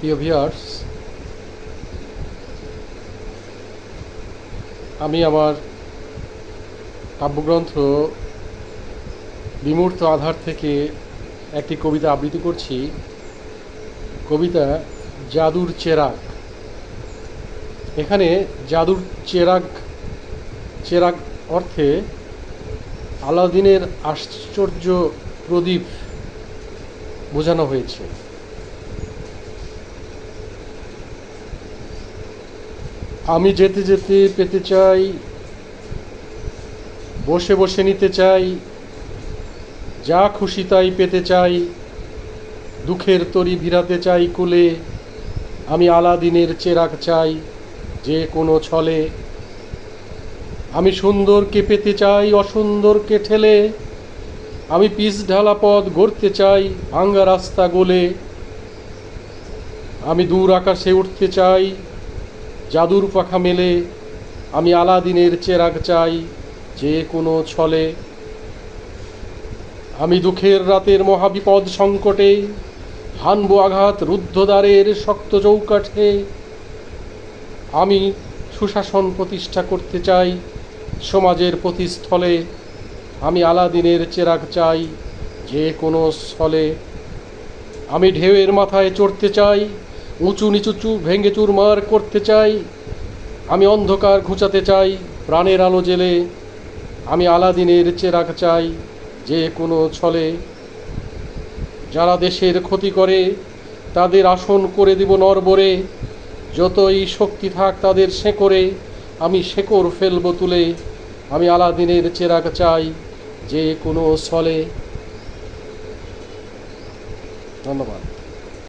প্রিয় ভিউয়ার্স, আমি আমার কাব্যগ্রন্থ বিমূর্ত আধার থেকে একটি কবিতা আবৃত্তি করছি। কবিতা জাদুর চেরাগ। এখানে জাদুর চেরাগ চেরাগ অর্থে আলাদিনের আশ্চর্য প্রদীপ বোঝানো হয়েছে। আমি যেতে যেতে পেতে চাই, বসে বসে নিতে চাই, যা খুশি তাই পেতে চাই, দুঃখের তরি ভিড়াতে চাই কুলে, আমি আলাদিনের চেরাগ চাই যে কোনো ছলে। আমি সুন্দরকে পেতে চাই অসুন্দরকে ঠেলে, আমি পিচ ঢালা পথ গড়তে চাই ভাঙ্গা রাস্তা গোলে। আমি দূর আকাশে উঠতে চাই জাদুর পাখা মেলে, আমি আলাদিনের চেরাগ চাই যে কোনো ছলে। আমি দুঃখের রাতের মহাবিপদ সংকটে হানব আঘাত রুদ্ধদ্বারের শক্ত চৌকাঠে। আমি সুশাসন প্রতিষ্ঠা করতে চাই সমাজের প্রতিস্থলে, আমি আলাদিনের চেরাগ চাই যে কোনো স্থলে। আমি ঢেউয়ের মাথায় চড়তে চাই, উঁচু নিচু ভেঙে চুরমার করতে চাই, আমি অন্ধকার ঘুচাতে চাই প্রাণের আলো জেলে, আমি আলাদিনের চেরাগ চাই যে কোনো ছলে। যারা দেশের ক্ষতি করে তাদের আসন করে দিব নড়বড়ে, যতই শক্তি থাক তাদের শেকড়ে আমি শেকড় ফেলব তুলে, আমি আলাদিনের চেরাগ চাই যে কোনো ছলে। ধন্যবাদ।